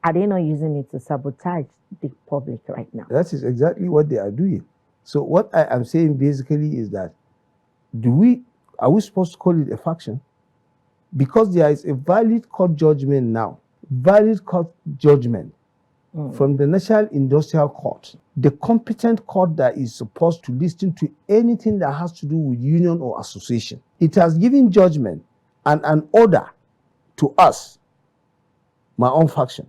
Are they not using it to sabotage the public right now? That is exactly what they are doing. So what I am saying basically is that are we supposed to call it a faction? Because there is a valid court judgment now, from the National Industrial Court, the competent court that is supposed to listen to anything that has to do with union or association. It has given judgment and an order to us, my own faction.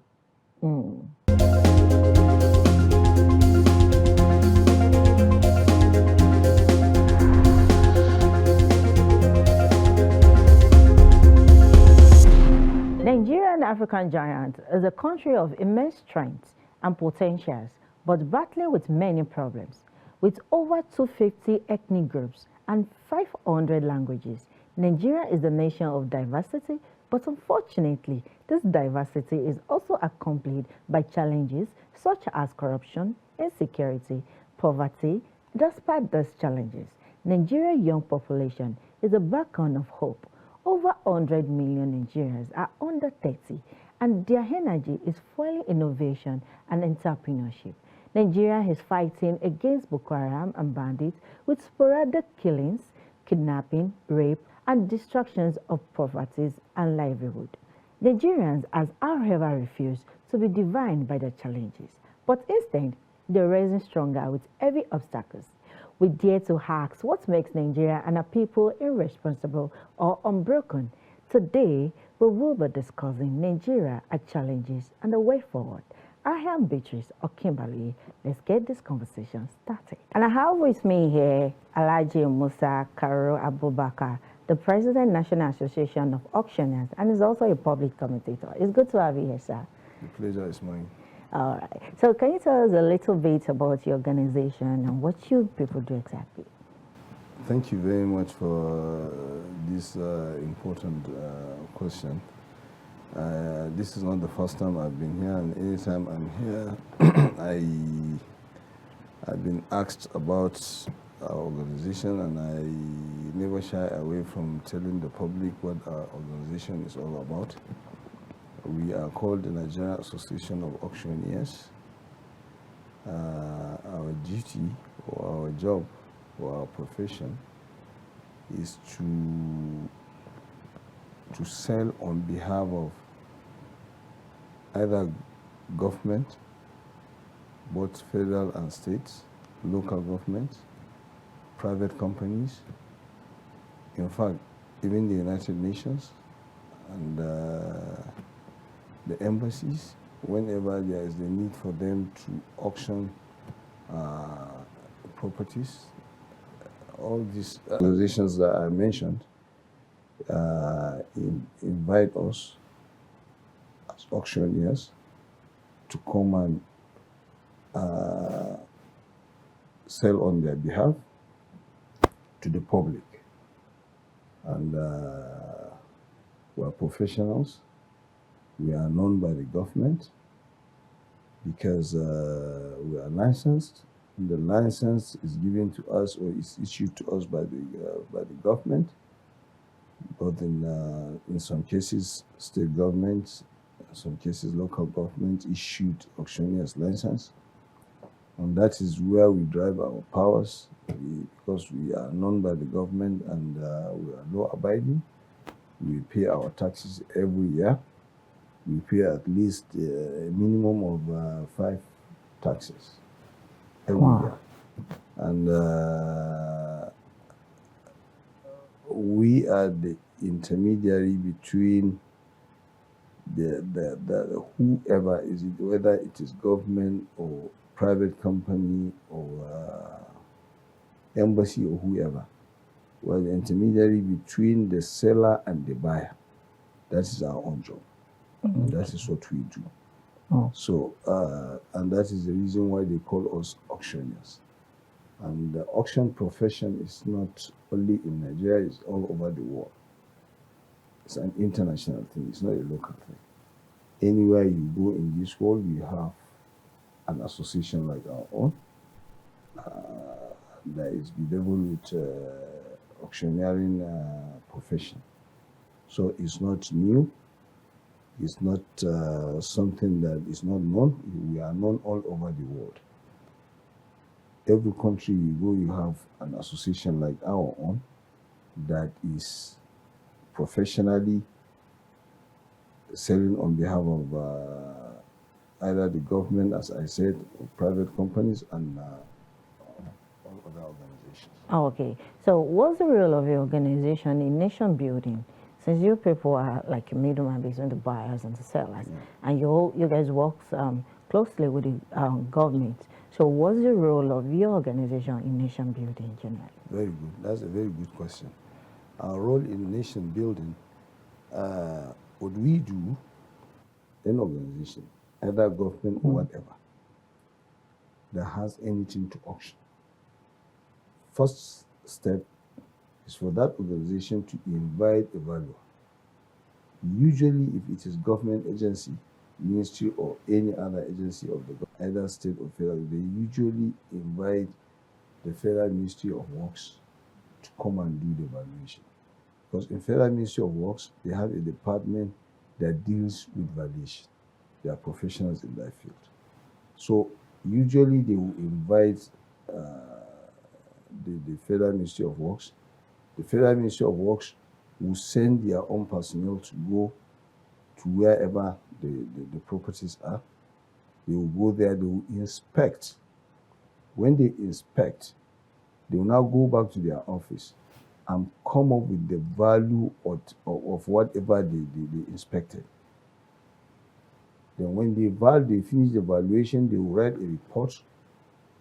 Nigeria, an African giant, is a country of immense strength and potentials, but battling with many problems. With over 250 ethnic groups and 500 languages, Nigeria is a nation of diversity, but unfortunately, this diversity is also accompanied by challenges such as corruption, insecurity, poverty. Despite these challenges, Nigeria's young population is a beacon of hope. Over 100 million Nigerians are under 30, and their energy is fueling innovation and entrepreneurship. Nigeria is fighting against Boko Haram and bandits with sporadic killings, kidnapping, rape, and destructions of properties and livelihood. Nigerians has, however, refused to be defined by the challenges, but instead, they're rising stronger with heavy obstacles. We dare to ask what makes Nigeria and our people irresponsible or unbroken. Today, we will be discussing Nigeria, our challenges, and the way forward. I am Beatrice or Kimberly. Let's get this conversation started. And I have with me here Alhaji Musa Karo Abubakar, the President, National Association of Auctioneers, and is also a public commentator. It's good to have you here, sir. The pleasure is mine. All right. So can you tell us a little bit about your organization and what you people do exactly? Thank you very much for this important question. This is not the first time I've been here, and anytime I'm here, I've been asked about our organization, and I never shy away from telling the public what our organization is all about. We are called the Nigerian Association of Auctioneers. Our duty or our job or our profession is to sell on behalf of either government, both federal and states, local governments, private companies, in fact, even the United Nations and the embassies, whenever there is the need for them to auction properties. All these organizations that I mentioned invite us as auctioneers to come and sell on their behalf to the public. And we are professionals. We are known by the government because we are licensed. And the license is given to us or is issued to us by the government, both in some cases state governments, in some cases local government issued auctioneer's license. And that is where we drive our powers because we are known by the government and we are law abiding. We pay our taxes every year. We pay at least a minimum of 5 taxes every year. And we are the intermediary between the whoever is it, whether it is government or private company or embassy or whoever. We're the intermediary between the seller and the buyer. That is our own job. And that is what we do. So, and that is the reason why they call us auctioneers. And the auction profession is not only in Nigeria, it's all over the world. It's an international thing, it's not a local thing. Anywhere you go in this world, you have an association like our own that is bedeviled with auctioneering profession. So it's not new. It's not something that is not known. We are known all over the world. Every country you go, you have an association like our own that is professionally selling on behalf of either the government, as I said, or private companies, and all other organizations. Oh, okay. So what's the role of your organization in nation building? Since you people are like a middleman between the buyers and the sellers, and you guys work closely with the government. So what's the role of your organization in nation building generally? Very good. That's a very good question. Our role in nation building, what we do, an organization, either government or whatever, that has anything to auction. First step is for that organization to invite a valuer. Usually, if it is government agency, ministry, or any other agency of the government, either state or federal, they usually invite the Federal Ministry of Works to come and do the valuation. Because in Federal Ministry of Works, they have a department that deals with valuation. They are professionals in that field. So usually they will invite the Federal Ministry of Works. The Federal Ministry of Works will send their own personnel to go to wherever the properties are. They will go there, they will inspect. When they inspect, they will now go back to their office and come up with the value of whatever they inspected. Then when they finish the valuation, they will write a report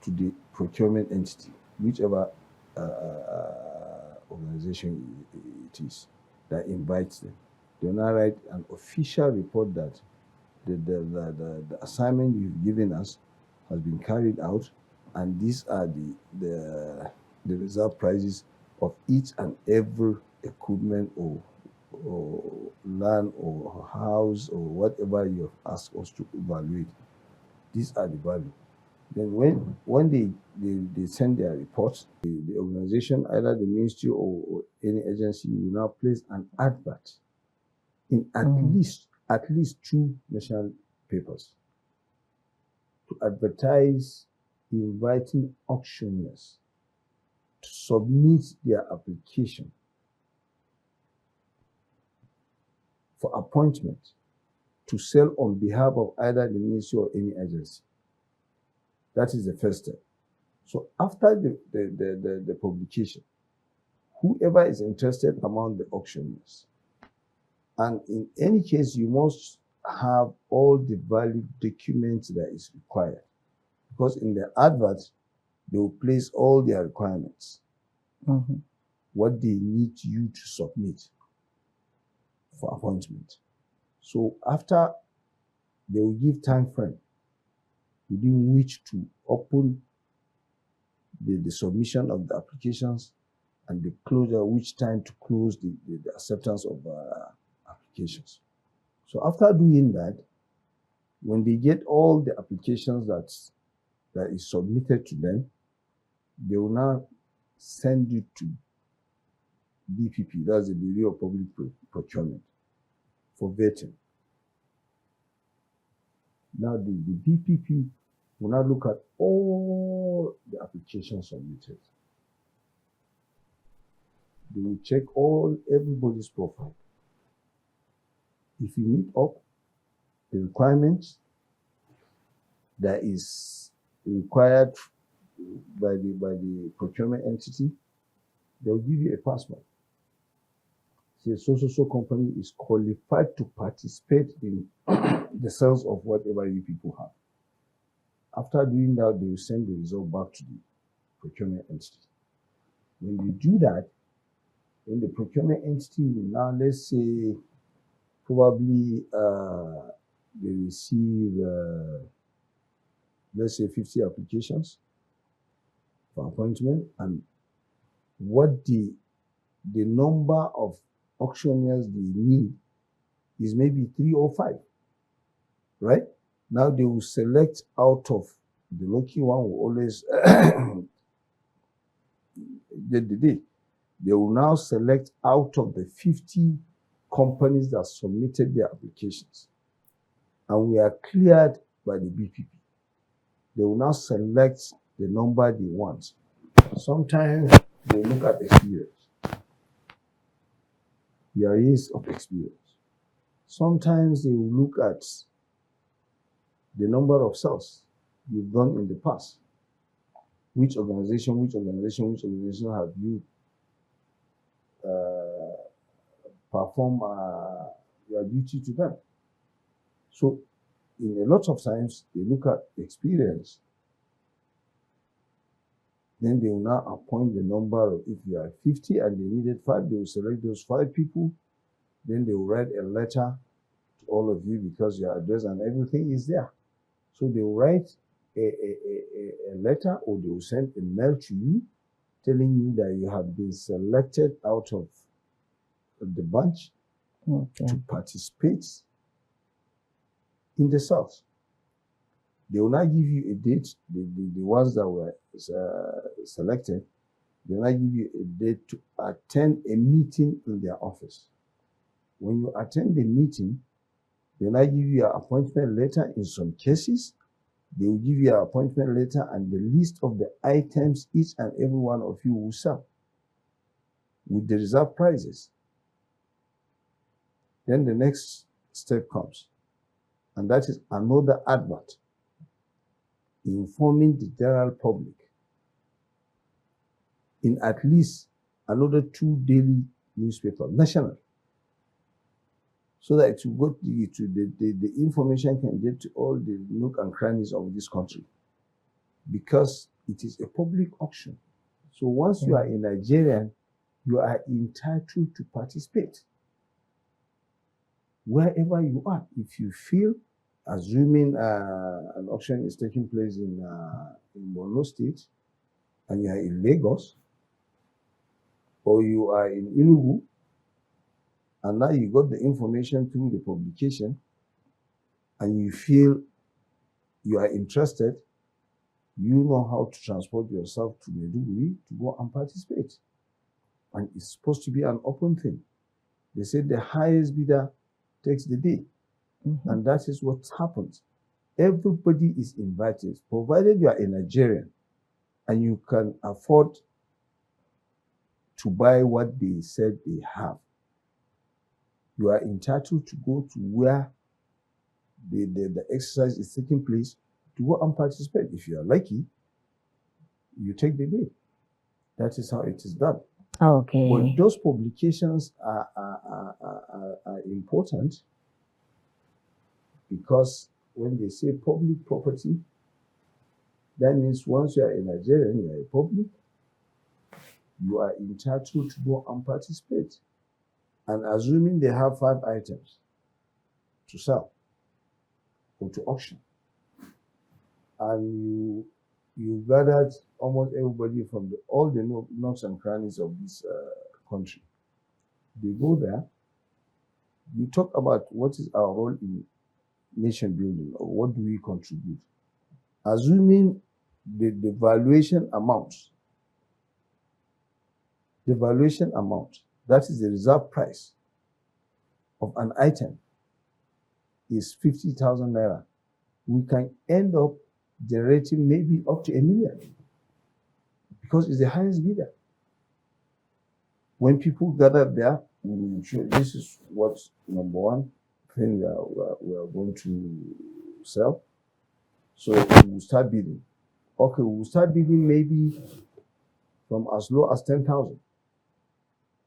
to the procurement entity, whichever organization it is that invites them. They will now write an official report that the assignment you've given us has been carried out, and these are the reserve prices of each and every equipment or land or house or whatever you have asked us to evaluate. These are the value. Then when they send their reports, the organization, either the ministry or any agency, will now place an advert in at least 2 national papers to advertise, inviting auctioneers to submit their application for appointment to sell on behalf of either the ministry or any agency. That is the first step. So after the publication, whoever is interested among the auctioneers, and in any case, you must have all the valid documents that is required, because in the advert, they will place all their requirements, what they need you to submit for appointment. So after, they will give time frame within which to open the submission of the applications, and the closure, which time to close the acceptance of applications. So after doing that, when they get all the applications that is submitted to them, they will now send it to BPP, that's the Bureau of Public Procurement, for vetting. Now the BPP will now look at all the applications submitted. They will check everybody's profile. If you meet up the requirements that is required by the procurement entity, they'll give you a passport. Say so company is qualified to participate in the sales of whatever you people have. After doing that, they will send the result back to the procurement entity. When you do that, then the procurement entity will now, let's say, probably they receive, let's say, 50 applications for appointment, and what the number of auctioneers they need is maybe 3 or 5, right? Now they will select out of the lucky one will always get the day. They will now select out of the 50 companies that submitted their applications and we are cleared by the BPP. They will now select the number they want. Sometimes they look at experience, your years of experience. Sometimes they will look at the number of sales you've done in the past. Which organization have you perform your duty to them? So in a lot of times, they look at experience. Then they will now appoint the number of, if you are 50 and they needed 5, they will select those 5 people. Then they will write a letter to all of you because your address and everything is there. So they will write a letter, or they will send a mail to you telling you that you have been selected out of the bunch to participate in the South. They will not give you a date. The ones that were selected, they will not give you a date to attend a meeting in their office. When you attend the meeting, they will not give you an appointment letter. In some cases, they will give you an appointment letter and the list of the items each and every one of you will sell with the reserve prices. Then the next step comes, and that is another advert informing the general public in at least another 2 daily newspapers, national, so that it will go to the information can get to all the nook and crannies of this country, because it is a public auction. So once you are a Nigerian, you are entitled to participate wherever you are. If you feel, assuming an auction is taking place in Borno State, and you are in Lagos, or you are in Enugu, and now you got the information through the publication, and you feel you are interested, you know how to transport yourself to Maiduguri to go and participate. And it's supposed to be an open thing. They said the highest bidder takes the day. And that is what happens. Everybody is invited, provided you are a Nigerian and you can afford to buy what they said they have. You are entitled to go to where the exercise is taking place to go and participate. If you are lucky, you take the day. That is how it is done. Okay. But those publications are important, because when they say public property, that means once you are a Nigerian, you are a public, you are entitled to go and participate. And assuming they have 5 items to sell or to auction, and you gathered almost everybody from all the nooks and crannies of this country. They go there, you talk about what is our role in nation building, or what do we contribute. Assuming the valuation amount, that is the reserve price of an item, is 50,000 naira. We can end up generating maybe up to 1 million, because it's the highest bidder. When people gather there, we will show this is what number 1 thing we are going to sell. So we will start bidding. Okay, we will start bidding maybe from as low as 10,000,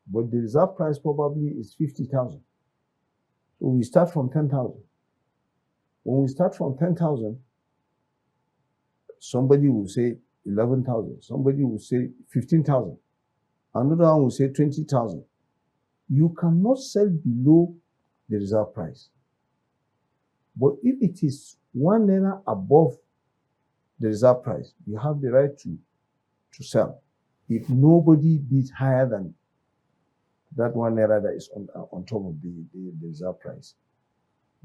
but the reserve price probably is 50,000. So we start from 10,000. When we start from 10,000, somebody will say 11,000. Somebody will say 15,000. Another one will say 20,000. You cannot sell below the reserve price. But if it is 1 naira above the reserve price, you have the right to sell. If nobody bids higher than that 1 naira that is on top of the reserve price.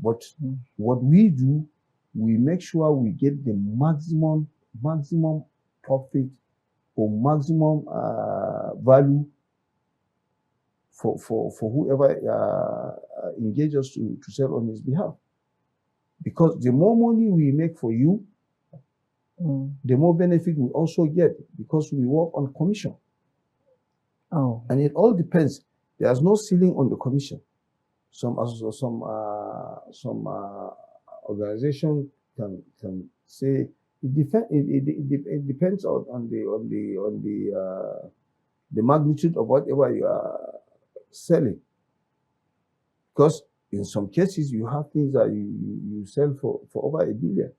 But what we do, we make sure we get the maximum profit or maximum value for whoever engages to sell on his behalf. Because the more money we make for you, the more benefit we also get, because we work on commission. Oh. And it all depends. There's no ceiling on the commission. Some organization can say it depends on the magnitude of whatever you are selling. Because in some cases you have things that you sell for over $1 billion.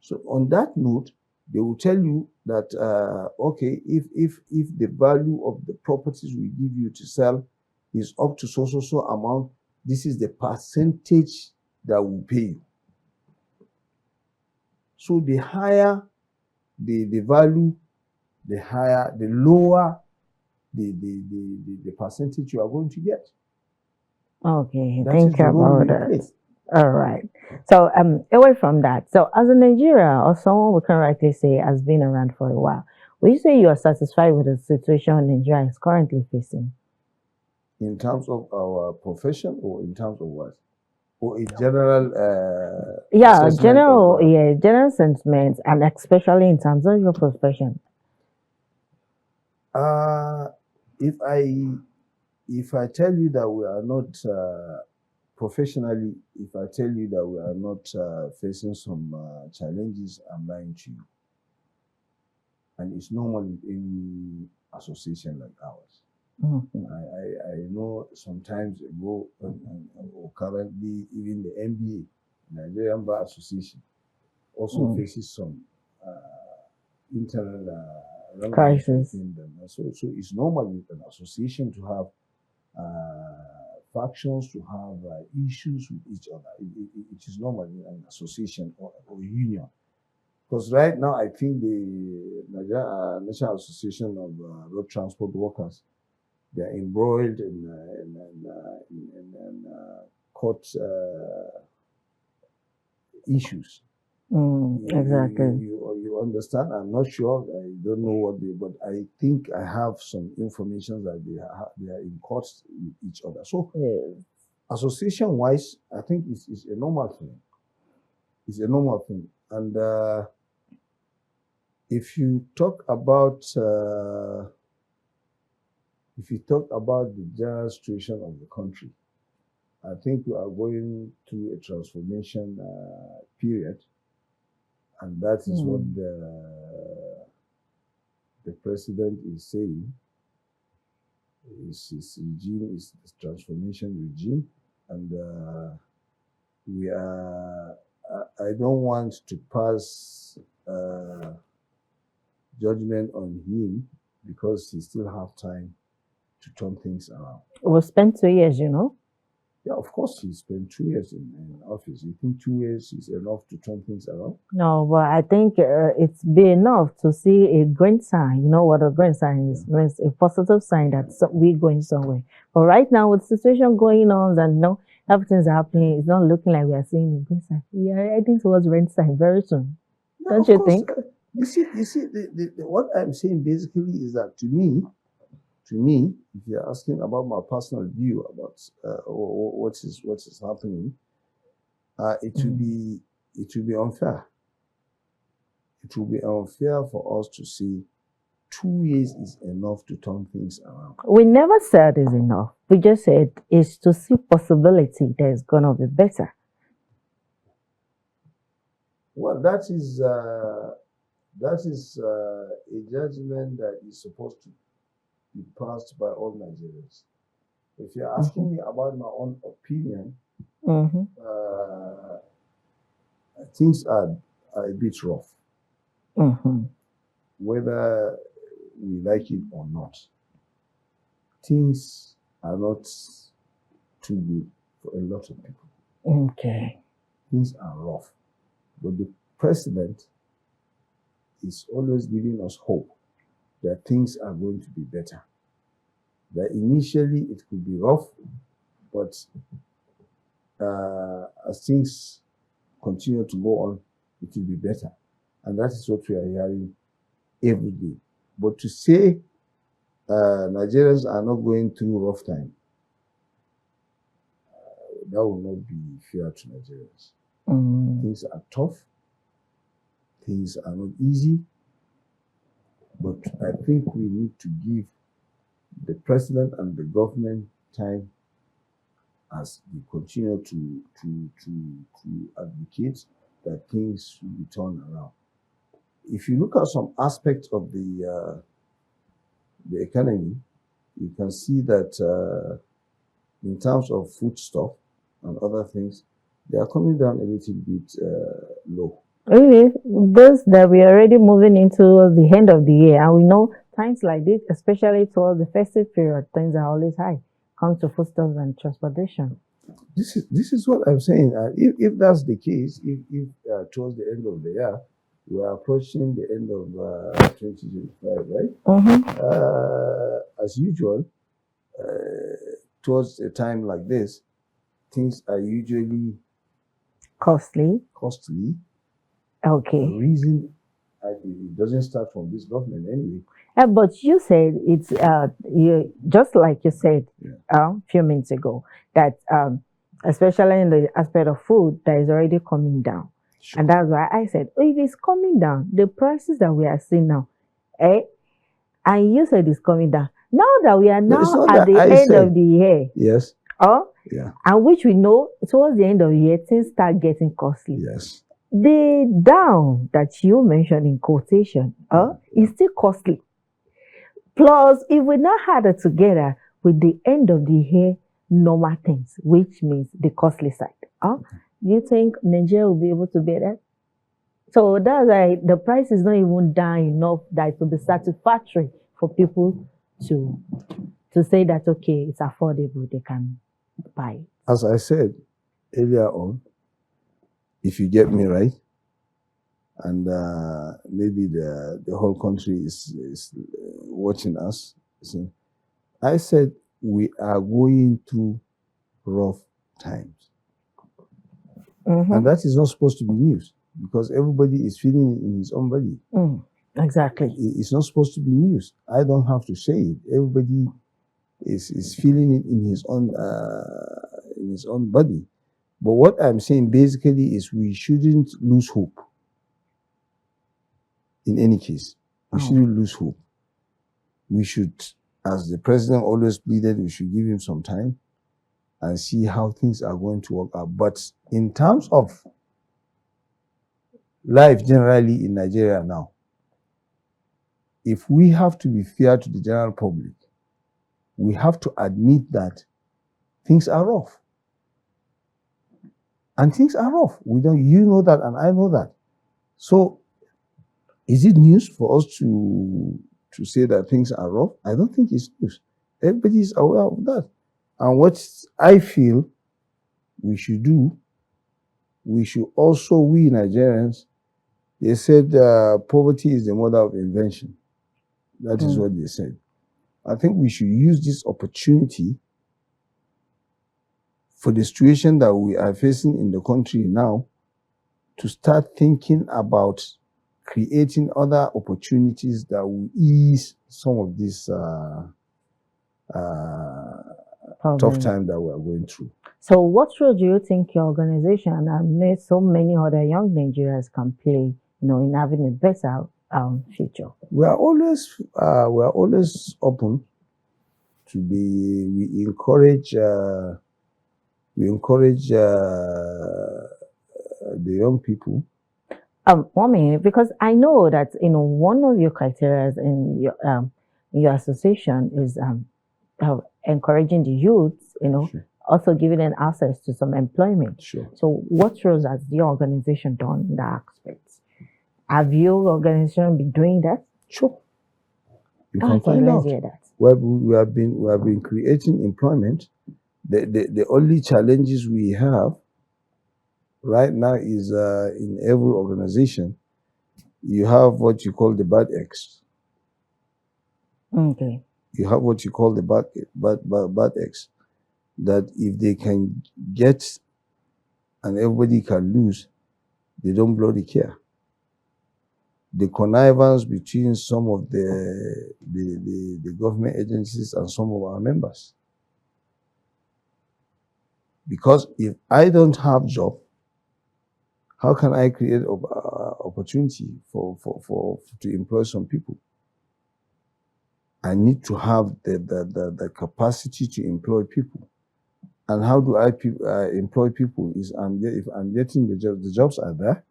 So on that note, they will tell you that okay, if the value of the properties we give you to sell is up to so amount, this is the percentage that will pay you. So the higher the value, the lower the percentage you are going to get. Okay, That thank is you the role about we that. play. All right. So away from that, so as a Nigerian or someone we can rightly say has been around for a while, would you say you are satisfied with the situation Nigeria is currently facing? In terms of our profession, or in terms of what? Or in general general sentiments, and especially in terms of your profession. If I tell you that we are not professionally, if I tell you that we are not facing some challenges, I'm lying to you. And it's normal in any association like ours. I know sometimes ago, or currently, even the NBA, Nigerian Bar Association, also faces some internal crisis. So it's normal in an association to have factions, to have issues with each other. It is normal in an association or union. Because right now, I think the National Association of Road Transport Workers, they are embroiled in court issues. Exactly. You understand? I'm not sure. I don't know but I think I have some information that they are in court with each other. So, association-wise, I think it's a normal thing. It's a normal thing. And if you talk about the general situation of the country, I think we are going through a transformation period, and that is what the president is saying. His regime is the transformation regime, and we are. I don't want to pass judgment on him, because he still have time to turn things around. We'll spend 2 years, you know. Yeah, of course, he spent 2 years in office. You think 2 years is enough to turn things around? No, but I think it's been enough to see a green sign. You know what a green sign is? Yeah. It's a positive sign that we're going somewhere. But right now, with the situation going on, and everything's happening, it's not looking like we are seeing a green sign. We are heading towards red sign very soon. Yeah, don't you think? You see, what I'm saying basically is that to me, if you're asking about my personal view about what is happening, it will be unfair. It will be unfair for us to say 2 years is enough to turn things around. We never said it's enough. We just said it's to see possibility that it's gonna be better. Well, that is a judgment that is supposed to be passed by all Nigerians. If you're asking me about my own opinion, things are a bit rough. Whether we like it or not, things are not too good for a lot of people. Okay. Things are rough. But the president is always giving us hope that things are going to be better. That initially it could be rough, but as things continue to go on, it will be better. And that is what we are hearing every day. But to say Nigerians are not going through rough time, that will not be fair to Nigerians. Things are tough. Things are not easy. But I think we need to give the president and the government time as we continue to advocate that things should be turned around. If you look at some aspects of the economy, you can see that in terms of foodstuff and other things, they are coming down a little bit low. Really, those that we are already moving into the end of the year, and we know times like this, especially towards the festive period, things are always high. Comes to foodstuffs and transportation. This is what I'm saying. If that's the case, if towards the end of the year, we are approaching the end of 2025, right? As usual, towards a time like this, things are usually costly. Okay. The reason it doesn't start from this government anyway. But you said it's just like you said a few minutes ago that especially in the aspect of food that is already coming down, and that's why I said if it's coming down, the prices that we are seeing now, and you said it's coming down. Now that we are now at the end of the year, yes, and which we know towards the end of the year things start getting costly. Yes. The down that you mentioned in quotation is still costly. Plus, if we now had it together with the end of the year normal things, which means the costly side, do you think Nigeria will be able to bear that? So that's why the price is not even down enough that it will be satisfactory for people to say that, okay, it's affordable, they can buy it. As I said earlier on, if you get me right, and maybe the whole country is watching us, so I said we are going through rough times. And that is not supposed to be news because everybody is feeling it in his own body. Exactly. It's not supposed to be news. I don't have to say it. Everybody is feeling it in his own body. But what I'm saying basically is we shouldn't lose hope. In any case, we shouldn't lose hope. We should, as the president always pleaded, we should give him some time and see how things are going to work out. But in terms of life generally in Nigeria now, if we have to be fair to the general public, we have to admit that things are rough. And things are rough. You know that, and I know that. So, is it news for us to say that things are rough? I don't think it's news. Everybody is aware of that. And what I feel we should do, we Nigerians, they said poverty is the mother of invention. That is what they said. I think we should use this opportunity for the situation that we are facing in the country now to start thinking about creating other opportunities that will ease some of this tough time that we are going through. So what role do you think your organization and so many other young Nigerians can play, in having a better future? We are always open to we encourage the young people. 1 minute, because I know that one of your criteria in your association is encouraging the youth, Sure. also giving them access to some employment. Sure. So what roles has your organization done in that aspect? Have your organization been doing that? Sure. You can find out. Hear that. We have been creating employment. The only challenges we have right now is in every organization, you have what you call the bad eggs. Okay. You have what you call the bad eggs. That if they can get and everybody can lose, they don't bloody care. The connivance between some of the government agencies and some of our members. Because if I don't have job, how can I create opportunity to employ some people? I need to have the capacity to employ people. And how do I employ people? Is if I'm getting the jobs are there.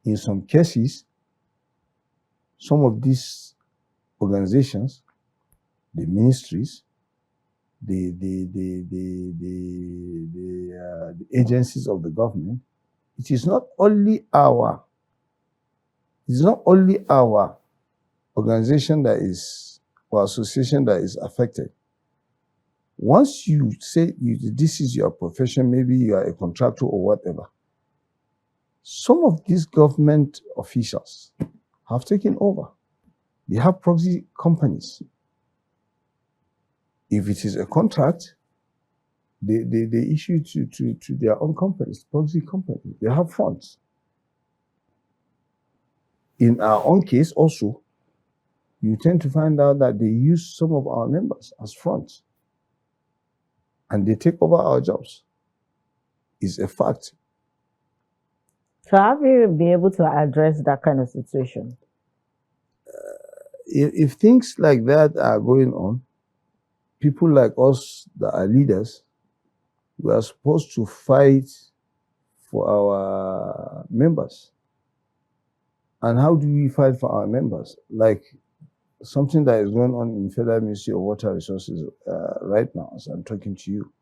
In some cases, some of these organizations, the ministries, the agencies of the government, it is not only our organization that is, or association that is affected. Once you say this is your profession, maybe you are a contractor or whatever, some of these government officials have taken over. They have proxy companies. If it is a contract, they issue to their own companies, proxy companies. They have funds. In our own case also, you tend to find out that they use some of our members as fronts. And they take over our jobs. It's a fact. So have you been able to address that kind of situation? If things like that are going on, people like us that are leaders, we are supposed to fight for our members. And how do we fight for our members? Like something that is going on in Federal Ministry of Water Resources right now, as I'm talking to you.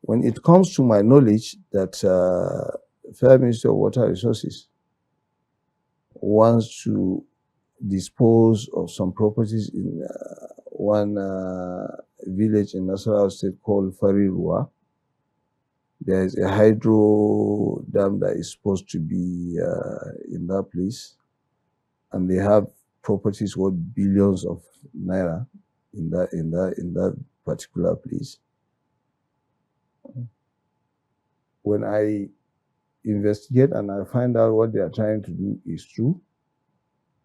When it comes to my knowledge that Federal Ministry of Water Resources wants to dispose of some properties in one village in Nasarawa State called Farirua. There is a hydro dam that is supposed to be in that place, and they have properties worth billions of naira in that particular place. When I investigate and I find out what they are trying to do is true,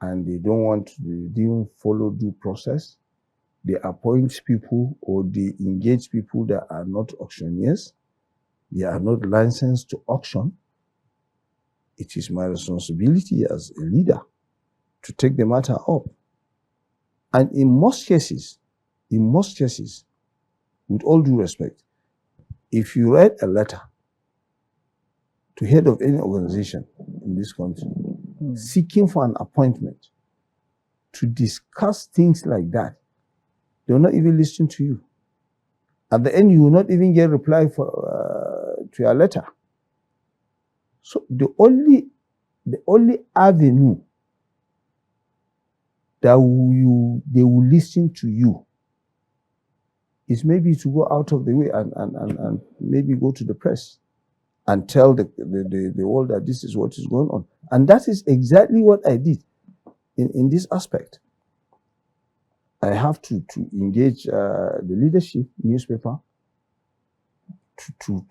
and they didn't follow due process, they appoint people or they engage people that are not auctioneers, they are not licensed to auction. It is my responsibility as a leader to take the matter up. And in most cases, with all due respect, if you write a letter to head of any organization in this country, seeking for an appointment to discuss things like that, they will not even listen to you. At the end, you will not even get a reply to your letter. So the only avenue that they will listen to you is maybe to go out of the way and maybe go to the press and tell the world that this is what is going on. And that is exactly what I did in this aspect. I have to engage the leadership newspaper to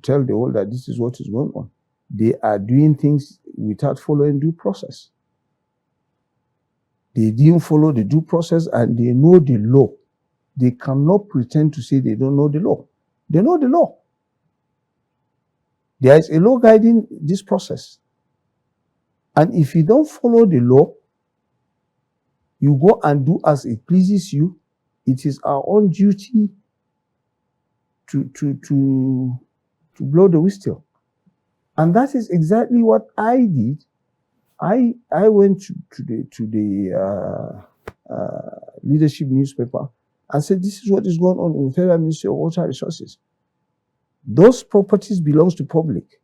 tell the world that this is what is going on. They are doing things without following due process. They didn't follow the due process and they know the law. They cannot pretend to say they don't know the law. They know the law. There is a law guiding this process. And if you don't follow the law, you go and do as it pleases you. It is our own duty to blow the whistle. And that is exactly what I did. I went to the leadership newspaper and said, this is what is going on in the Federal Ministry of Water Resources. Those properties belong to public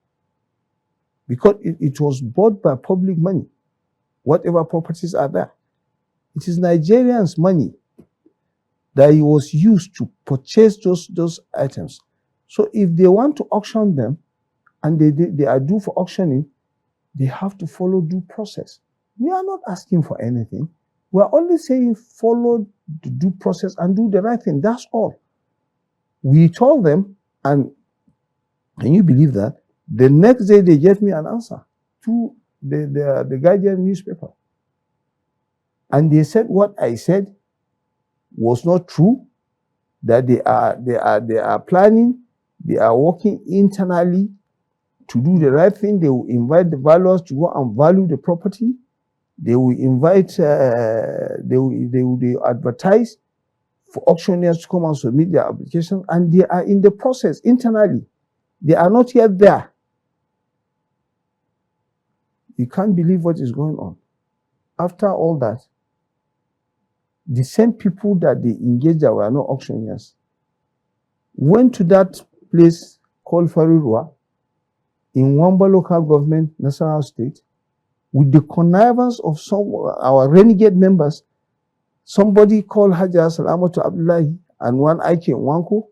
because it was bought by public money, whatever properties are there. It is Nigerians' money that was used to purchase those items. So if they want to auction them and they are due for auctioning, they have to follow due process. We are not asking for anything. We are only saying follow the due process and do the right thing. That's all. We told them, and can you believe that? The next day they gave me an answer to the Guardian newspaper. And they said what I said was not true. that they are planning, they are working internally to do the right thing. They will invite the valuers to go and value the property. They will invite, they will advertise for auctioneers to come and submit their applications, and they are in the process internally. They are not yet there. You can't believe what is going on. After all that, the same people that they engaged that were not auctioneers went to that place called Farirua in Wamba local government, Nasarawa State, with the connivance of some our renegade members, somebody called Hajar Salamatu Abdullahi and one Ike Nwanko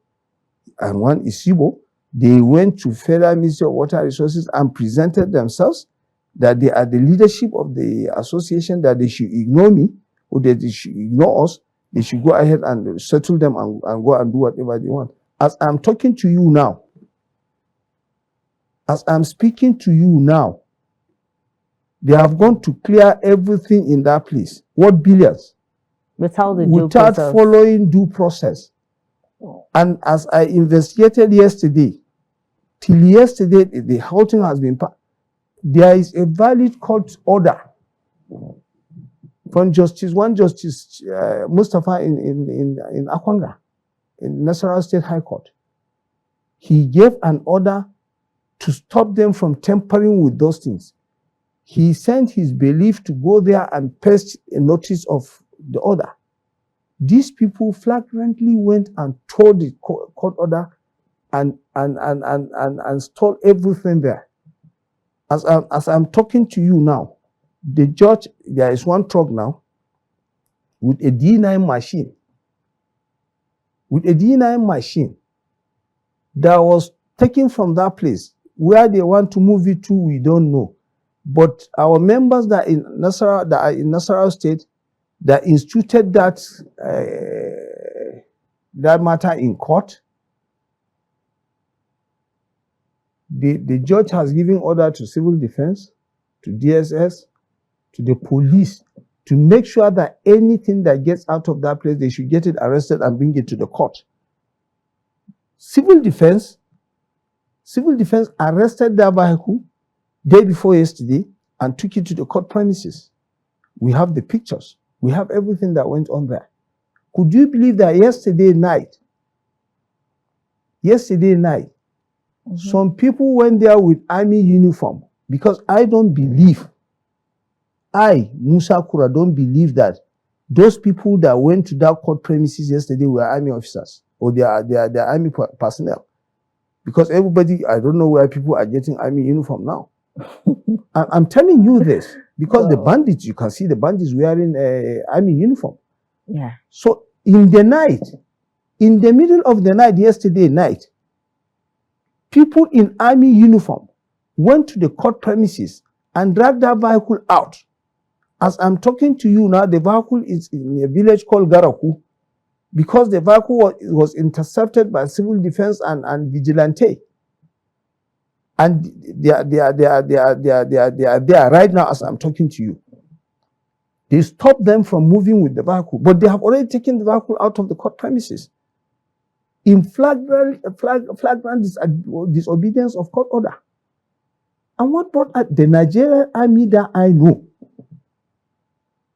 and one Isibo. They went to Federal Ministry of Water Resources and presented themselves that they are the leadership of the association, that they should ignore me, or that they should ignore us. They should go ahead and settle them and go and do whatever they want. As I'm talking to you now, as I'm speaking to you now, they have gone to clear everything in that place. What billions? Without following due process. And as I investigated yesterday, till yesterday, the whole thing has been passed. There is a valid court order from one Justice Mustafa in Akwanga, in Nasarawa State High Court. He gave an order to stop them from tampering with those things. He sent his bailiff to go there and paste a notice of the order. These people flagrantly went and tore the court order and stole everything there. As I'm talking to you now, the judge, there is one truck now with a D9 machine. With a D9 machine that was taken from that place. Where they want to move it to, we don't know. But our members that are in Nasarawa State, that instituted that matter in court, the judge has given order to civil defense, to DSS, to the police, to make sure that anything that gets out of that place, they should get it arrested and bring it to the court. Civil defense arrested that vehicle day before yesterday and took it to the court premises. We have the pictures. We have everything that went on there. Could you believe that yesterday night, some people went there with army uniform? Because I don't believe, Musa Kura, don't believe that those people that went to that court premises yesterday were army officers or they are army personnel. Because everybody, I don't know where people are getting army uniform now. I'm telling you this because the bandits, you can see the bandits wearing army uniform. Yeah. So in the night, in the middle of the night, yesterday night, people in army uniform went to the court premises and dragged that vehicle out. As I'm talking to you now, the vehicle is in a village called Garaku because the vehicle was intercepted by civil defense and vigilante. And they are there right now as I'm talking to you. They stopped them from moving with the vehicle, but they have already taken the vehicle out of the court premises in flagrant disobedience of court order. And what brought the Nigerian army that I know?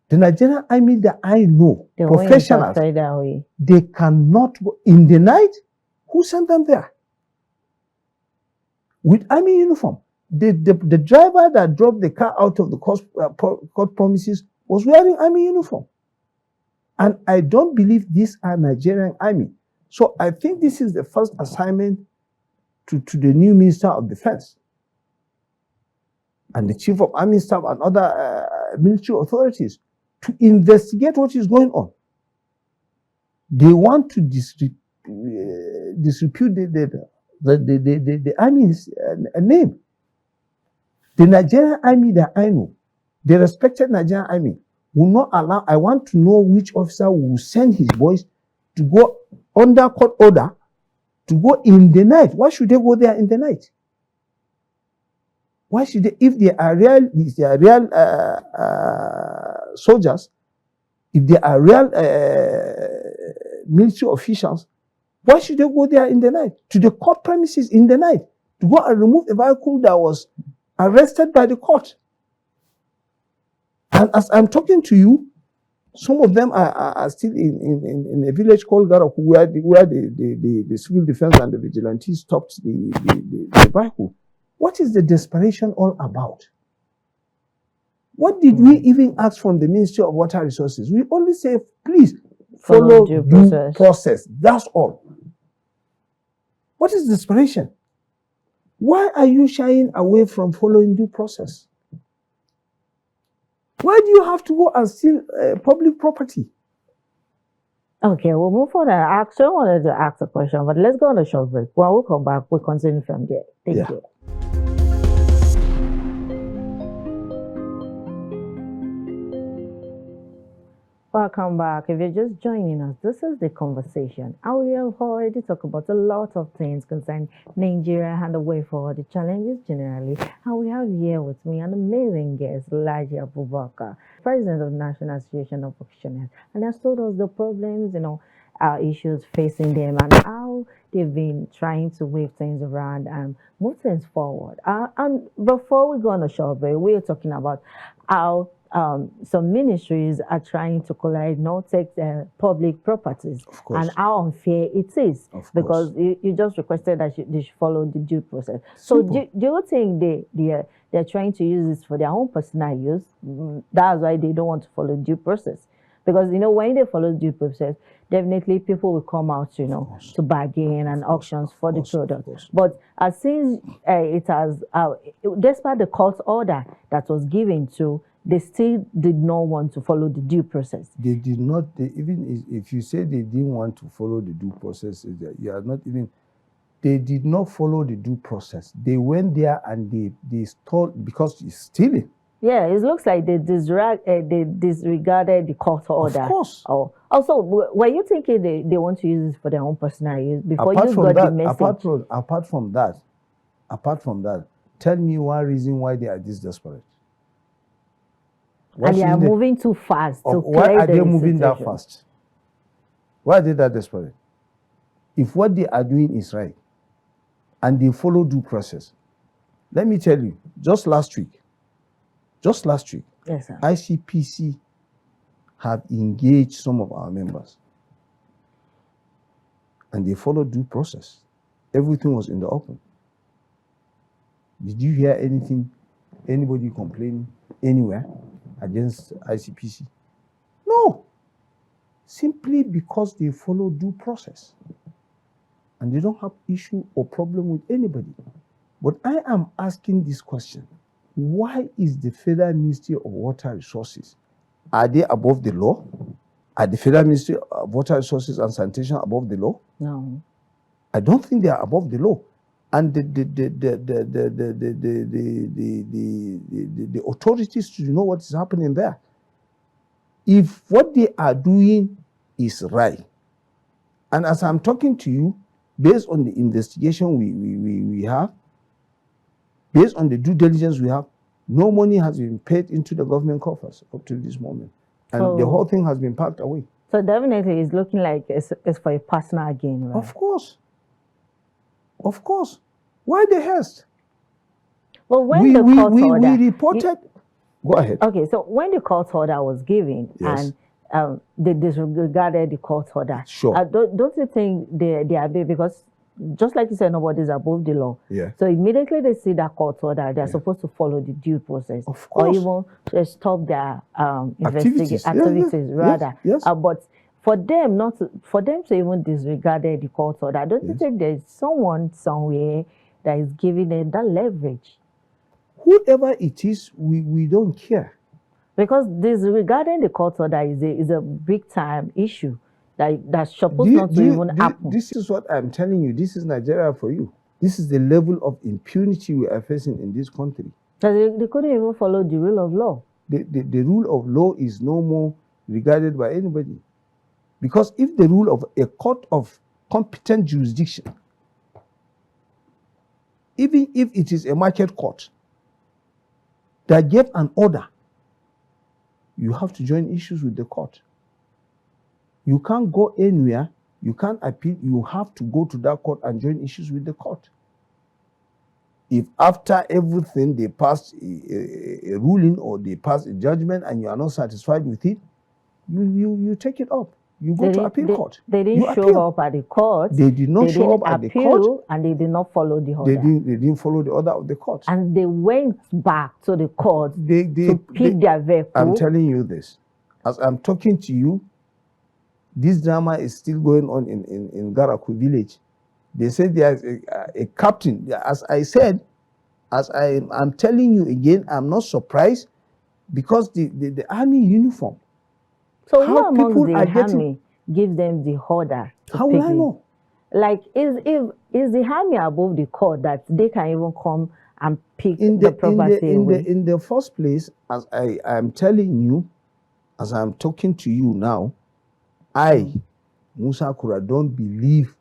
The Nigerian army that I know, professionals, they cannot go in the night. Who sent them there? With army uniform. The driver that drove the car out of the court premises was wearing army uniform. And I don't believe these are Nigerian army. So I think this is the first assignment to the new Minister of Defense and the Chief of Army Staff and other military authorities to investigate what is going on. They want to disrepute the army's name. The Nigerian army that I know, the respected Nigerian army, will not allow. I want to know which officer will send his boys to go under court order to go in the night. Why should they go there in the night? Why should they, if they are real soldiers, if they are real military officials, Why should they go there in the night? To the court premises in the night, to go and remove a vehicle that was arrested by the court. And as I'm talking to you, some of them are still in a village called Garaku, where the civil defense and the vigilantes stopped the vehicle. What is the desperation all about? What did we even ask from the Ministry of Water Resources? We only say, please follow due process. That's all. What is desperation? Why are you shying away from following due process? Why do you have to go and steal public property? Okay, we'll move on. I actually wanted to ask a question, but let's go on a short break. When we come back, we'll continue from there. Thank you. Welcome back. If you're just joining us, this is The Conversation. And we have already talked about a lot of things concerning Nigeria and the way forward, the challenges generally. And we have here with me an amazing guest, Laji Abubakar, President of the National Association of Auctioneers. And has told us the problems, issues facing them and how they've been trying to wave things around and move things forward. And before we go on a short break, we are talking about how some ministries are trying to collect, take public properties, and how unfair it is, because you just requested that they should follow the due process. Simple. So do you think they're trying to use this for their own personal use? That's why they don't want to follow due process. Because, when they follow due process, definitely people will come out, to bargain and auctions for the product. But since it has, despite the court order that was given to, they still did not want to follow the due process. They did not, even if you say they didn't want to follow the due process, you are not even, they did not follow the due process. They went there and they stole, because it's stealing. Yeah, it looks like they disregarded the court order. Of course. Also, were you thinking they want to use this for their own personal use before you got the message? Apart from that, tell me one reason why they are this desperate. And they are moving too fast. Why are they moving that fast? Why are they that desperate? If what they are doing is right and they follow due process, let me tell you, just last week, yes, sir, ICPC have engaged some of our members and they followed due process. Everything was in the open. Did you hear anybody complaining anywhere against ICPC? No. Simply because they follow due process. And they don't have issue or problem with anybody. But I am asking this question. Why is the Federal Ministry of Water Resources, are they above the law? Are the Federal Ministry of Water Resources and Sanitation above the law? No. I don't think they are above the law. And the authorities should know what is happening there. If what they are doing is right, and as I'm talking to you, based on the investigation we have, based on the due diligence we have, no money has been paid into the government coffers up to this moment. And the whole thing has been packed away. So definitely it's looking like it's for a personal gain, right? Of course. Of course. Why the haste? Well, when the court order... We reported... Go ahead. Okay, so when the court order was given, yes, and they disregarded the court order, sure, don't you think they are big? Because just like you said, nobody's above the law. Yeah. So immediately they see that court order, they're supposed to follow the due process. Of course. Or even stop their activities, rather. Yes. But for them to even disregard the court order, don't you think there's someone somewhere that is giving them that leverage? Whoever it is, we don't care. Because disregarding the court order is a big time issue that's supposed not to even happen. This is what I'm telling you. This is Nigeria for you. This is the level of impunity we are facing in this country. Because they couldn't even follow the rule of law. The rule of law is no more regarded by anybody. Because if the rule of a court of competent jurisdiction, even if it is a market court that gave an order, you have to join issues with the court. You can't go anywhere, You can't appeal. You have to go to that court and join issues with the court. If after everything they pass a ruling or they pass a judgment and you are not satisfied with it, you take it up. You go to appeal court. They didn't show up at the court. They did not show up at the court. And they did not follow the order. They didn't follow the order of the court. And they went back to the court to pick their vehicle. I'm telling you this. As I'm talking to you, this drama is still going on in Garaku village. They said there's a captain. As I said, as I'm telling you again, I'm not surprised because the army uniform. So who among the army gives them the order? How will I know? Like, is the army above the court that they can even come and pick the property away? In the first place, as I am telling you, as I'm talking to you now, I, Musa Kura, don't believe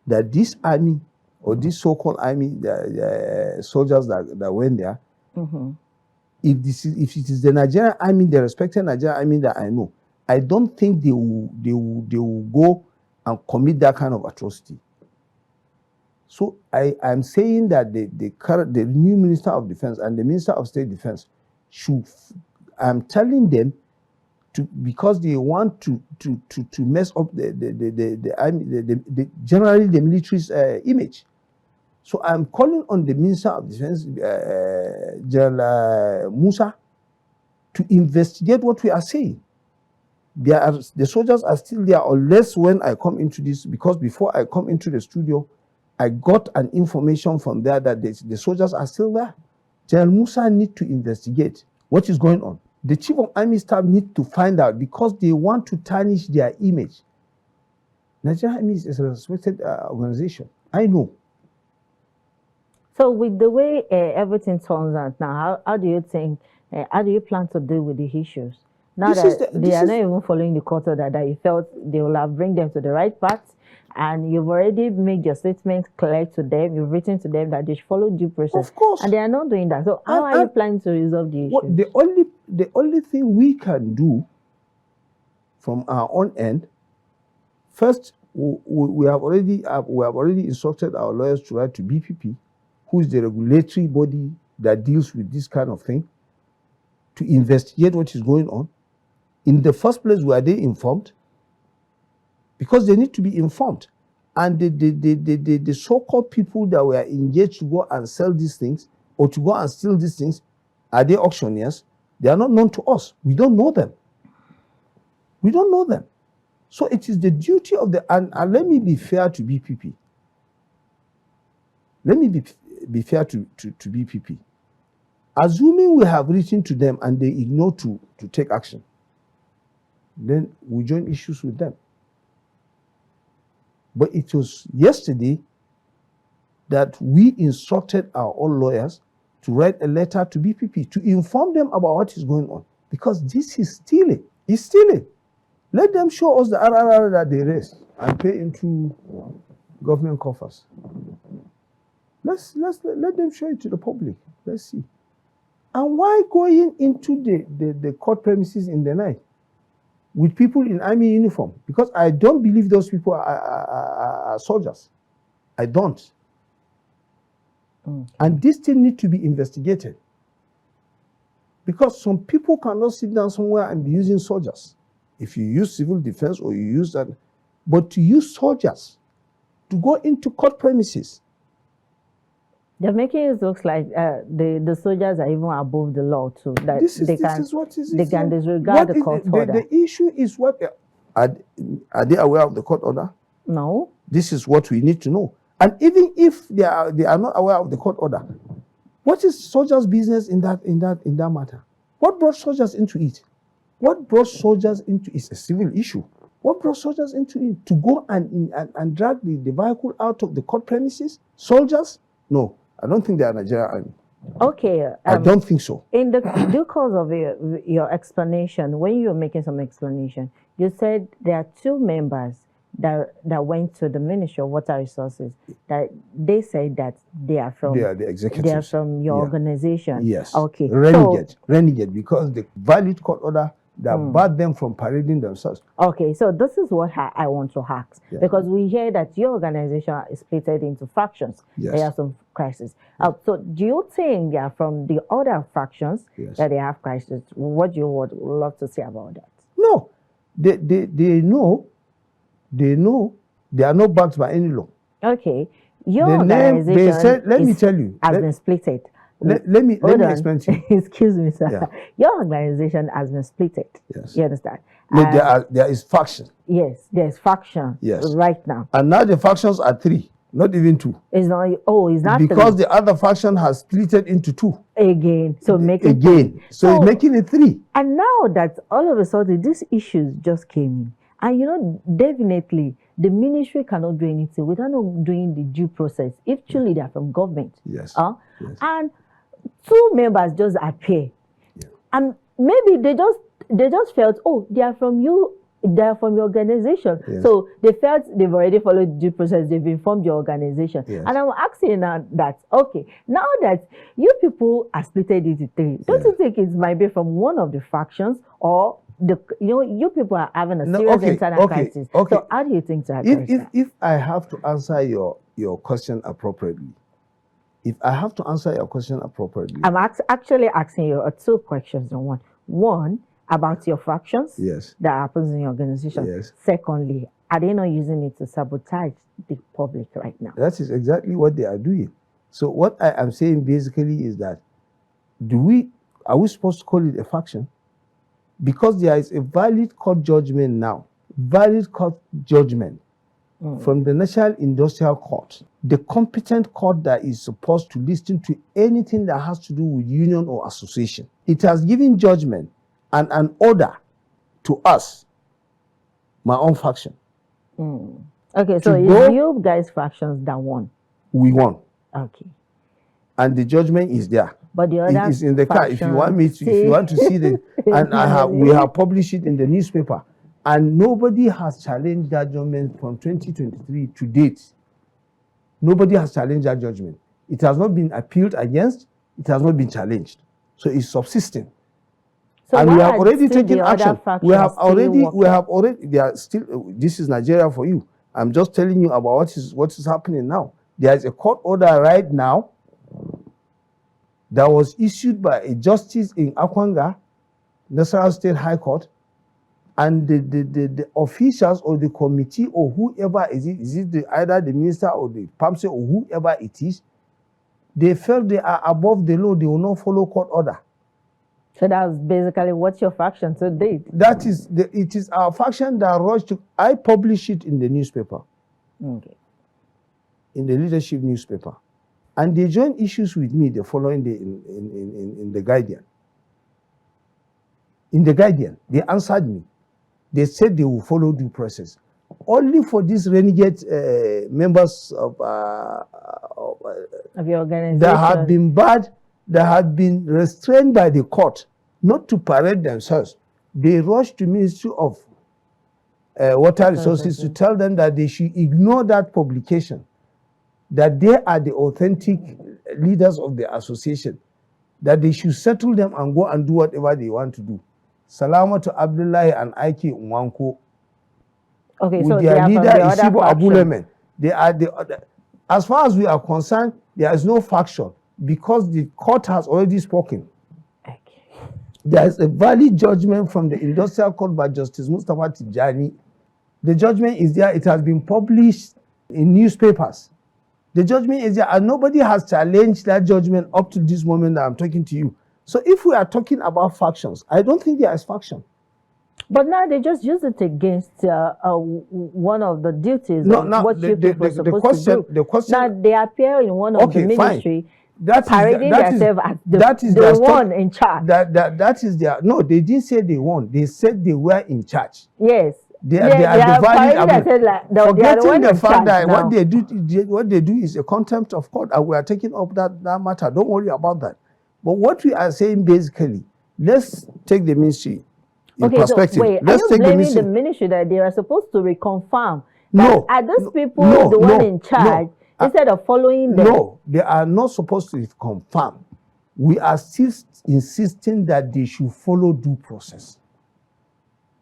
that this army or this so-called army, the soldiers that went there, if it is the Nigerian army, the respected Nigerian army that I know, I don't think they will go and commit that kind of atrocity. So I'm saying that the new Minister of Defense and the Minister of State Defense should, I'm telling them, because they want to mess up the army, generally the military's image. So I'm calling on the Minister of Defense, General Musa, to investigate what we are saying. The soldiers are still there, unless when I come into this, because before I come into the studio, I got an information from there that the soldiers are still there. General Musa needs to investigate what is going on. The Chief of Army Staff needs to find out, because they want to tarnish their image. Nigerian Army is a respected organization. I know. So with the way everything turns out now, how do you think, how do you plan to deal with the issues? Now that they are not even following the court order, that you felt they will have bring them to the right path, and you've already made your statement clear to them, you've written to them that they should follow due process. Of course. And they are not doing that. So how are you planning to resolve the issue? The only thing we can do from our own end, first, we have already instructed our lawyers to write to BPP, who is the regulatory body that deals with this kind of thing, to investigate what is going on. In the first place, were they informed? Because they need to be informed. And the so-called people that were engaged to go and sell these things or to go and steal these things, are they auctioneers? They are not known to us. We don't know them. We don't know them. So it is the duty of and let me be fair to BPP. Let me be fair to BPP. Assuming we have written to them and they ignore to take action, then we join issues with them. But it was yesterday that we instructed our own lawyers to write a letter to BPP to inform them about what is going on. Because this is stealing. It's stealing. Let them show us the RRR that they raised and pay into government coffers. Let them show it to the public. Let's see. And why going into the court premises in the night with people in army uniform? Because I don't believe those people are soldiers. I don't. And this thing needs to be investigated. Because some people cannot sit down somewhere and be using soldiers. If you use civil defense or you use that, but to use soldiers to go into court premises. They're making it look like the soldiers are even above the law too. That they can disregard the court order. The issue is what are they aware of the court order? No. This is what we need to know. And even if they are not aware of the court order, what is soldiers' business in that matter? What brought soldiers into it? What brought soldiers into it's a civil issue. What brought soldiers into it? To go and drag the vehicle out of the court premises? Soldiers? No, I don't think they are Nigerian army. Okay. I don't think so. In the due course of your explanation, when you were making some explanation, you said there are two members that went to the Ministry of Water Resources, that they said that they are from... They are the executives. They are from your organization. Yes. Okay. Renegade, because the valid court order that barred them from parading themselves. Okay, so this is what I want to ask, because we hear that your organization is split into factions. Yes. There are some crises. So do you think from the other factions that they have crises? What do you would love to say about that? No, they know they are not backed by any law. Okay, your organization let me tell you, has been splitted. Let me explain to you. Excuse me, sir. Yeah. Your organization has been splitted. Yes. You understand? No, there is faction. Yes, there's faction. Yes. Right now. And now the factions are 3, not even 2. It's not. Oh, it's not because 3. the other faction has split it into 2. Again, so making again. So it's making it 3. And now that all of a sudden these issues just came in, and definitely the ministry cannot do anything without not doing the due process. If truly they are from government. Yes. Yes. And 2 members just appear, and maybe they just felt, oh, they are from you, they are from your organization. Yes. So they felt they've already followed the due process, they've informed your organization. Yes. And I'm asking now that, okay, now that you people are splitted into 3, don't you think it might be from one of the factions, or you people are having a serious internal crisis? Okay. So how do you think to address that? If I have to answer your question appropriately, I'm actually asking you 2 questions in one. One, about your factions that happens in your organization. Yes. Secondly, are they not using it to sabotage the public right now? That is exactly what they are doing. So what I am saying basically is that, are we supposed to call it a faction? Because there is a valid court judgment now, from the National Industrial Court, the competent court that is supposed to listen to anything that has to do with union or association. It has given judgment and an order to us, my own faction. Okay, so it's you guys' factions that won. We won. Okay. And the judgment is there. But the other is in the car. If you want to see it, and we have published it in the newspaper. And nobody has challenged that judgment from 2023 to date. Nobody has challenged that judgment. It has not been appealed against. It has not been challenged. So it's subsisting. So and we have already taken action. We have already. They are still. This is Nigeria for you. I'm just telling you about what is happening now. There is a court order right now that was issued by a justice in Akwanga, Nasarawa State High Court, and the officials or the committee or whoever is it either the minister or the PAMSE or whoever it is, they felt they are above the law. They will not follow court order. So that's basically what your faction did. It is our faction that rushed to. I publish it in the newspaper. Okay. In the leadership newspaper. And they joined issues with me the following day in the Guardian. In the Guardian, they answered me. They said they will follow due process. Only for these renegade members of your organization that have been bad, that have been restrained by the court not to parade themselves. They rushed to Ministry of Water Resources to tell them that they should ignore that publication, that they are the authentic leaders of the association, that they should settle them and go and do whatever they want to do. Salama to Abdullahi and Aiki Nwanko. Okay, with so their leader Isibo Abulemen. They are as far as we are concerned, there is no faction because the court has already spoken. Okay. There is a valid judgment from the Industrial Court by Justice Mustafa Tijani. The judgment is there. It has been published in newspapers. The judgment is there, and nobody has challenged that judgment up to this moment that I'm talking to you. So if we are talking about factions, I don't think there is faction. But now they just use it against one of the duties of what you people are supposed to do. The question, now they appear in one of the ministry, parading themselves as the one in charge. That is their. No, they didn't say they won. They said they were in charge. Yes. They are forgetting the fact that what they do is a contempt of court, and we are taking up that matter. Don't worry about that. But what we are saying basically, let's take the ministry in perspective. So wait, let's are you blaming the ministry that they are supposed to reconfirm? No. Are those people the one in charge instead of following them? No, they are not supposed to confirm. We are still insisting that they should follow due process.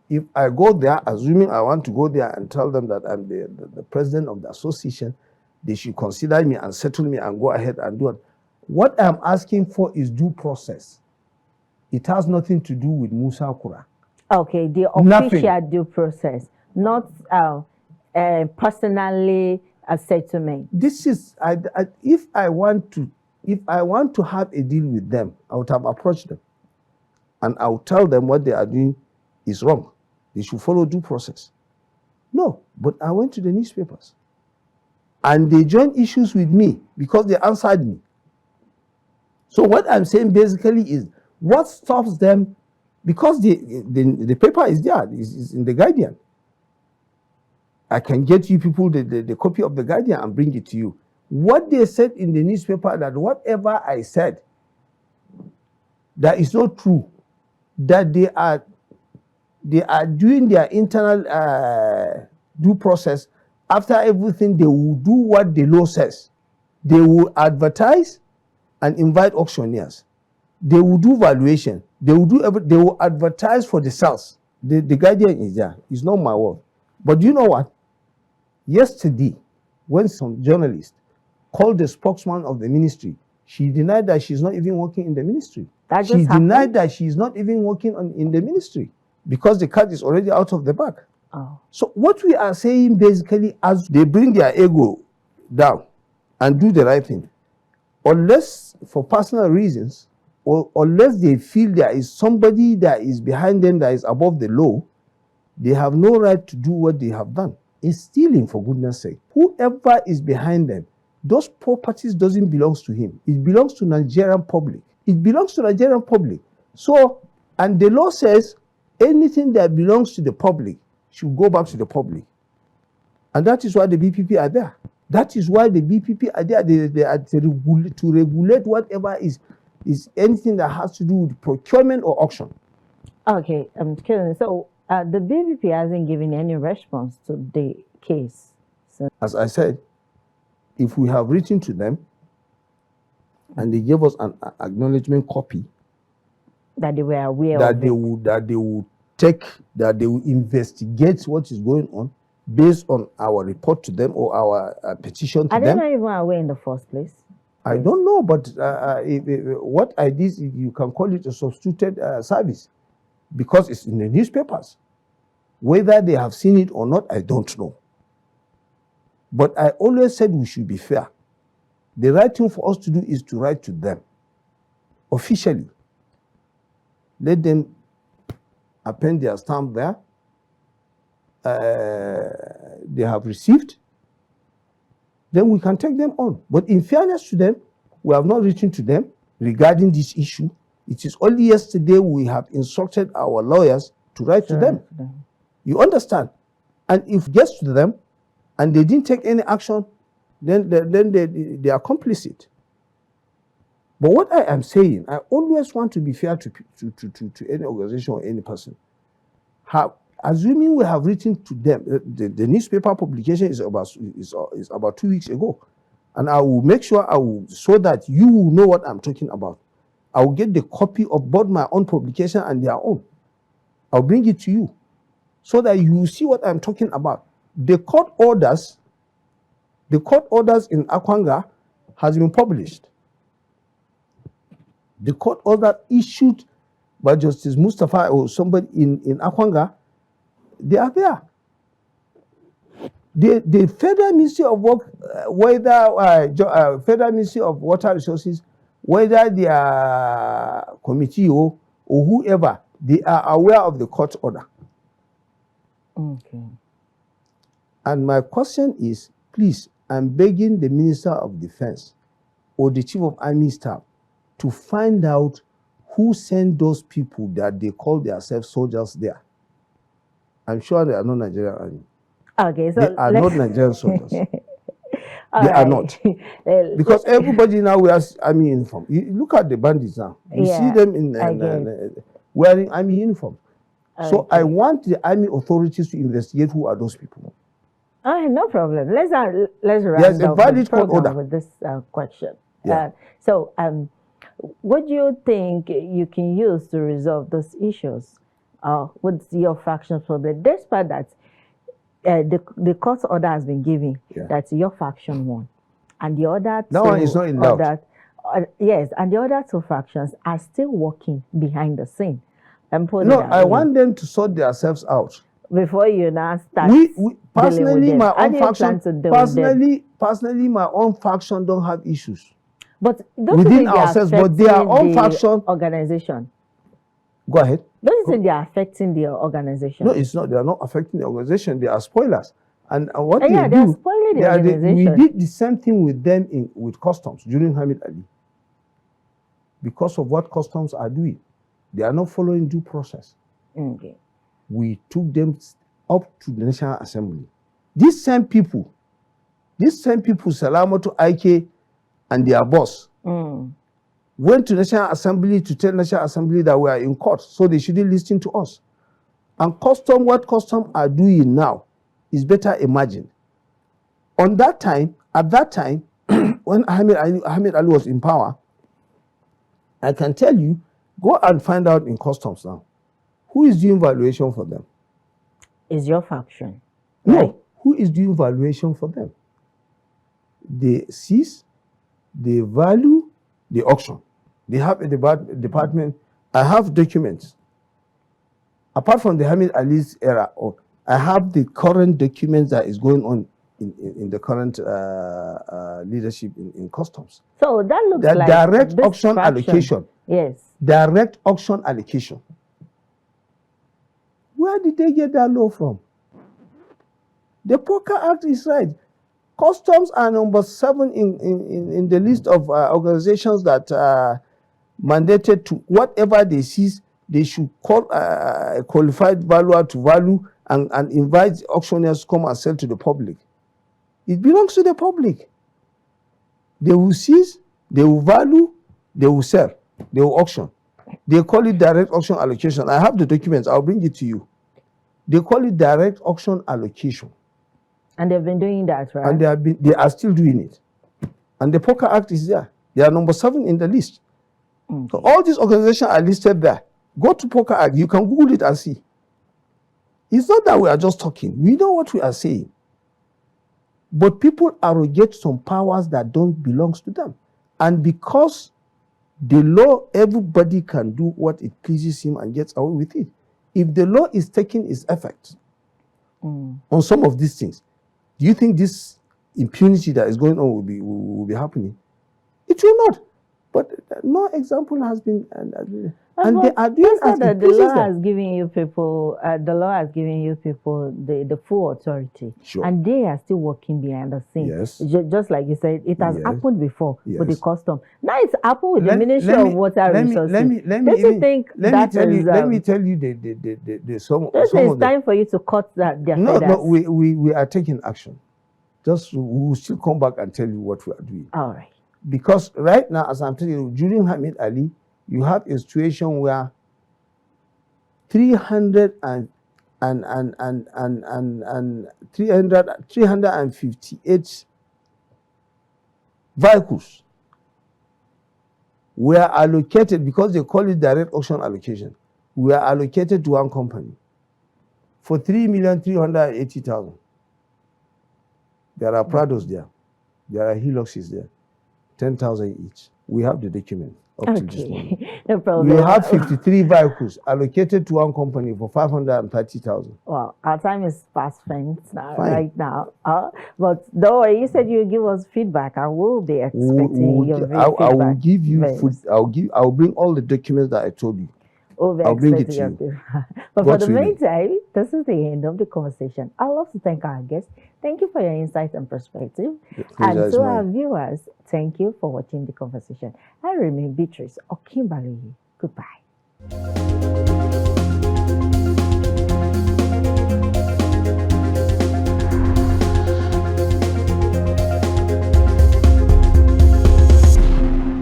If I go there, assuming I want to go there and tell them that I'm the president of the association, they should consider me and settle me and go ahead and do it. What I'm asking for is due process. It has nothing to do with Musa Kura. Okay, the official due process, not personally a settlement. This is, if I want to have a deal with them, I would have approached them. And I would tell them what they are doing is wrong. They should follow due process. No, but I went to the newspapers. And they joined issues with me because they answered me. So what I'm saying basically is, what stops them, because the paper is there, it's in the Guardian. I can get you people the copy of the Guardian and bring it to you. What they said in the newspaper, that whatever I said, that is not true, that they are doing their internal due process. After everything, they will do what the law says. They will advertise and invite auctioneers. They will do valuation. They will they will advertise for the sales. The Guardian is there. It's not my word. But you know what? Yesterday, when some journalist called the spokesman of the ministry, she denied that she's not even working in the ministry. She denied that she's not even working in the ministry because the cat is already out of the bag. Oh. So what we are saying basically, as they bring their ego down and do the right thing, unless for personal reasons, or unless they feel there is somebody that is behind them that is above the law, they have no right to do what they have done. It's stealing, for goodness sake. Whoever is behind them, those properties doesn't belong to him. It belongs to Nigerian public. It belongs to Nigerian public. So, and the law says anything that belongs to the public should go back to the public. And that is why the BPP are there. That is why the BPP are there. They are to regulate whatever is anything that has to do with procurement or auction. Okay, so the BPP hasn't given any response to the case. So, as I said, if we have written to them and they gave us an acknowledgement copy that they were aware that of they will investigate what is going on based on our report to them or our petition to them. Are they not even aware in the first place? I don't know, but what I did, you can call it a substituted service because it's in the newspapers. Whether they have seen it or not, I don't know. But I always said we should be fair. The right thing for us to do is to write to them officially. Let them append their stamp there. They have received. Then we can take them on. But in fairness to them, we have not written to them regarding this issue. It is only yesterday we have instructed our lawyers to write to them. You understand? And if it gets to them and they didn't take any action, then they are complicit. But what I am saying, I always want to be fair to any organization or any person. Assuming we have written to them, the newspaper publication is about 2 weeks ago, and I will make sure so that you will know what I'm talking about. I will get the copy of both my own publication and their own. I'll bring it to you, so that you will see what I'm talking about. The court orders in Akwanga has been published. The court order issued by Justice Mustafa or somebody in Akwanga, they are there. The Federal Ministry of Work, Federal Ministry of Water Resources, whether they are committee or whoever, they are aware of the court order. Okay. And my question is, please, I'm begging the Minister of Defense or the Chief of Army Staff to find out who sent those people that they call themselves soldiers there. I'm sure they are not Nigerian Army. Okay, so they are not Nigerian soldiers. They are not. Because everybody now wears army uniform. You look at the bandits now. You see them wearing army uniform. Okay. So I want the army authorities to investigate who are those people. No problem. Let's round a valid the program order with this question. Yeah. What do you think you can use to resolve those issues? what's your faction's problem? Despite that, the court order has been given that your faction won, and the other that one is not in doubt. Yes, and the other two factions are still working behind the scene. No, I want them to sort themselves out before you now start. Personally, my own faction. Personally, my own faction don't have issues. But within ourselves, but their own faction organization. Go ahead. Don't you think they are affecting the organization? No, it's not. They are not affecting the organization. They are spoilers. And what they are spoiling the organization. We did the same thing with them with customs during Hamid Ali. Because of what customs are doing, they are not following due process. Okay. We took them up to the National Assembly. These same people, Salamatu Ike and their boss, went to National Assembly to tell National Assembly that we are in court, so they shouldn't listen to us. And what custom are doing now is better imagined. At that time, when Hamid Ali was in power, I can tell you, go and find out in customs now. Who is doing valuation for them? Is your faction. No, right? Who is doing valuation for them? They seize, they value, they auction. They have a department. I have documents. Apart from the Hamid Ali's era, I have the current documents that is going on in the current leadership in customs. So that looks like direct auction allocation. Yes. Direct auction allocation. Where did they get that law from? The Poker Act is right. Customs are number 7 in the list of organizations that are mandated to whatever they seize, they should call a qualified valuer to value and invite auctioneers to come and sell to the public. It belongs to the public. They will seize, they will value, they will sell, they will auction. They call it direct auction allocation. I have the documents, I'll bring it to you. They call it direct auction allocation. And they've been doing that, right? And they are still doing it. And the Poker Act is there. They are number 7 in the list. So all these organizations are listed there. Go to Poker Act. You can Google it and see. It's not that we are just talking. We know what we are saying. But people arrogate some powers that don't belong to them. And because the law, everybody can do what it pleases him and gets away with it. If the law is taking its effect on some of these things, do you think this impunity that is going on will be happening? It will not. But no example has been, and they are doing as it pleases them. The law has given you people the full authority, sure. And they are still working behind the scenes. Yes. Just like you said, it has happened before with the custom. Now it's happened with the Ministry of Water Resources. Let me tell you it's time for you to cut their feathers. No, we are taking action. Just we will still come back and tell you what we are doing. All right. Because right now, as I'm telling you, during Hamid Ali, you have a situation where 358 vehicles were allocated, because they call it direct auction allocation, were allocated to one company for 3,380,000. There are Prados there. There are Hiluxes there. 10,000 each. We have the document up to this moment. No problem. We have 53 vehicles allocated to one company for 530,000. Well, our time is fast spent right now. But though you said you give us feedback, I will be expecting your feedback. I will give you I'll bring all the documents that I told you. I'll bring it to you. But for the meantime, this is the end of the conversation. I'd love to thank our guests. Thank you for your insight and perspective. And to our viewers, thank you for watching the conversation. I remain Beatrice Okimbali. Goodbye.